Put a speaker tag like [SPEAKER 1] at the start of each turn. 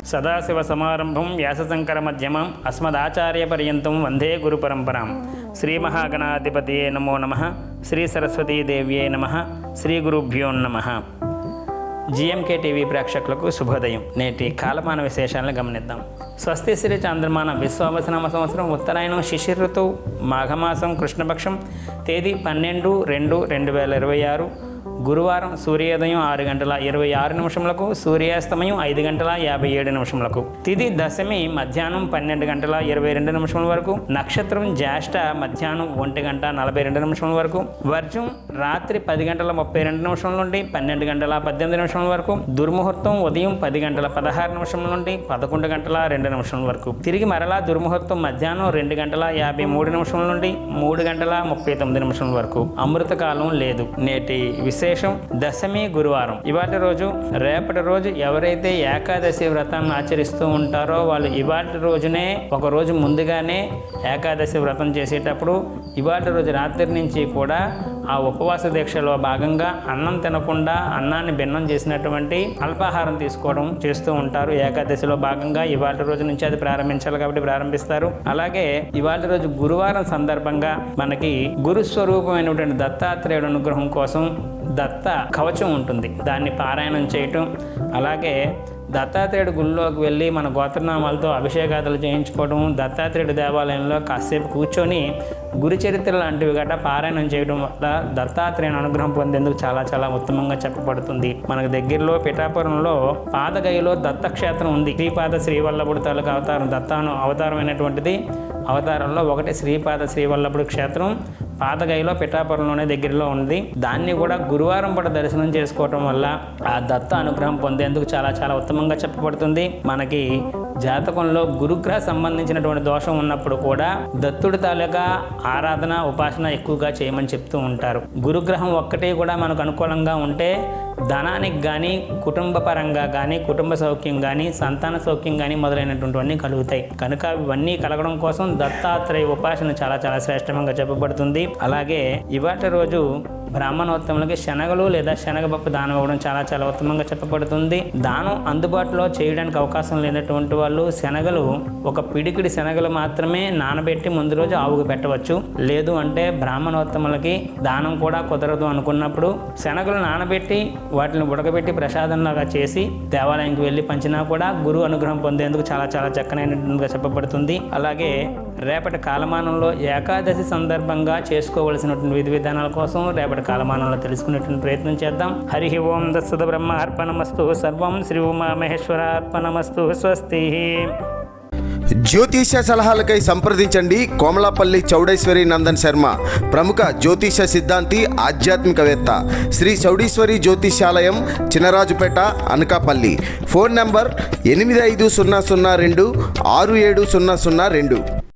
[SPEAKER 1] సదాశివసమారంభం వ్యాసశంకరమధ్యమం అస్మదాచార్యపర్యంతం వందే గురుపరంపరాం. శ్రీమహాగణాధిపతయే నమో నమః. శ్రీ సరస్వతీదేవ్యే నమః. శ్రీ గురుభ్యో నమః. జిఎంకే టీవీ ప్రేక్షకులకు శుభోదయం. నేటి కాలమాన విశేషాలను గమనిద్దాం. స్వస్తి శ్రీ చాంద్రమాన విశ్వావసనామ సంవత్సరం ఉత్తరాయణం శిశిర ఋతువు మాఘమాసం కృష్ణపక్షం తేదీ 12/2/2026 గురువారం సూర్యోదయం 6:26 సూర్యాస్తమయం 5:57 తిథి దశమి మధ్యాహ్నం 12:22 వరకు, నక్షత్రం జ్యేష్ఠ మధ్యాహ్నం 1:42 వరకు, వర్జం రాత్రి 10:32 నుండి 12:18 వరకు, దుర్ముహూర్తం ఉదయం 10:16 నుండి 11:02 వరకు, తిరిగి మరలా దుర్ముహూర్తం మధ్యాహ్నం 2:53 నుండి 3:39 వరకు. అమృతకాలం లేదు. నేటి విశేషం దశమి గురువారం. ఇవాటి రోజు రేపటి రోజు ఎవరైతే ఏకాదశి వ్రతాన్ని ఆచరిస్తూ ఉంటారో వాళ్ళు ఇవాటి రోజునే ఒక రోజు ముందుగానే ఏకాదశి వ్రతం చేసేటప్పుడు ఇవాటి రోజు రాత్రి నుంచి కూడా ఆ ఉపవాస దీక్షలో భాగంగా అన్నం తినకుండా అన్నాన్ని భిన్నం చేసినటువంటి అల్పాహారం తీసుకోవడం చేస్తూ ఉంటారు. ఏకాదశిలో భాగంగా ఇవాటి రోజు నుంచి అది ప్రారంభించాలి కాబట్టి ప్రారంభిస్తారు. అలాగే ఇవాటి రోజు గురువారం సందర్భంగా మనకి గురుస్వరూపమైనటువంటి దత్తాత్రేయుడు అనుగ్రహం కోసం దత్త కవచం ఉంటుంది. దాన్ని పారాయణం చేయటం, అలాగే దత్తాత్రేయుడు గుళ్ళోకి వెళ్ళి మన గోత్రనామాలతో అభిషేకాదులు చేయించుకోవడం, దత్తాత్రేయుడు దేవాలయంలో కాసేపు కూర్చొని గురు చరిత్ర లాంటివి గట్రా పారాయణం చేయడం వల్ల దత్తాత్రేయుని అనుగ్రహం పొందేందుకు చాలా చాలా ఉత్తమంగా చెప్పబడుతుంది. మనకు దగ్గరలో పిఠాపురంలో పాదగయలో దత్తక్షేత్రం ఉంది. శ్రీపాద శ్రీవల్లభుడు తాలూకు అవతారం అవతారమైనటువంటిది. అవతారంలో ఒకటి శ్రీపాద శ్రీవల్లభుడు క్షేత్రం పాదగయలో పిఠాపురంలోనే దగ్గరలో ఉంది. దాన్ని కూడా గురువారం పూట దర్శనం చేసుకోవటం వల్ల ఆ దత్త అనుగ్రహం పొందేందుకు చాలా చాలా ఉత్తమంగా చెప్పబడుతుంది. మనకి జాతకంలో గురుగ్రహ సంబంధించినటువంటి దోషం ఉన్నప్పుడు కూడా దత్తుడి తాలూకా ఆరాధన ఉపాసన ఎక్కువగా చేయమని చెప్తూ ఉంటారు. గురుగ్రహం ఒక్కటే కూడా మనకు అనుకూలంగా ఉంటే ధనానికి కానీ కుటుంబ పరంగా కానీ కుటుంబ సౌఖ్యం కానీ సంతాన సౌఖ్యం కానీ మొదలైనటువంటివన్నీ కలుగుతాయి. కనుక ఇవన్నీ కలగడం కోసం దత్తాత్రేయ ఉపాసన చాలా చాలా శ్రేష్టంగా చెప్పబడుతుంది. అలాగే ఇవాటి రోజు బ్రాహ్మణోత్తములకి శనగలు లేదా శనగపప్పు దానం ఇవ్వడం చాలా చాలా ఉత్తమంగా చెప్పబడుతుంది. దానం అందుబాటులో చేయడానికి అవకాశం లేనటువంటి వాళ్ళు శనగలు ఒక పిడికిడి శనగలు మాత్రమే నానబెట్టి ముందు రోజు ఆవుకు పెట్టవచ్చు. లేదు అంటే బ్రాహ్మణోత్తములకి దానం కూడా కుదరదు అనుకున్నప్పుడు శనగలు నానబెట్టి వాటిని ఉడకబెట్టి ప్రసాదంలాగా చేసి దేవాలయానికి వెళ్ళి పంచినా కూడా గురువు అనుగ్రహం పొందేందుకు చాలా చాలా చక్కనైనట్టుగా చెప్పబడుతుంది. అలాగే రేపటి కాలమానంలో ఏకాదశి సందర్భంగా చేసుకోవలసినటువంటి విధి విధానాల కోసం రేపటి కాలమానంలో తెలుసుకునేటువంటి ప్రయత్నం చేద్దాం. హరి ఓం దత్సద బ్రహ్మ అర్పణమస్తు. సర్వం శ్రీ ఉమా మహేశ్వర అర్పణమస్తు. స్వస్తి.
[SPEAKER 2] జ్యోతిష సలహాలకై సంప్రదించండి కోమలాపల్లి చౌడేశ్వరి నందన్ శర్మ, ప్రముఖ జ్యోతిష సిద్ధాంతి, ఆధ్యాత్మికవేత్త. శ్రీ చౌడేశ్వరి జ్యోతిషాలయం, చినరాజుపేట, అనకాపల్లి. Phone number 8500267002.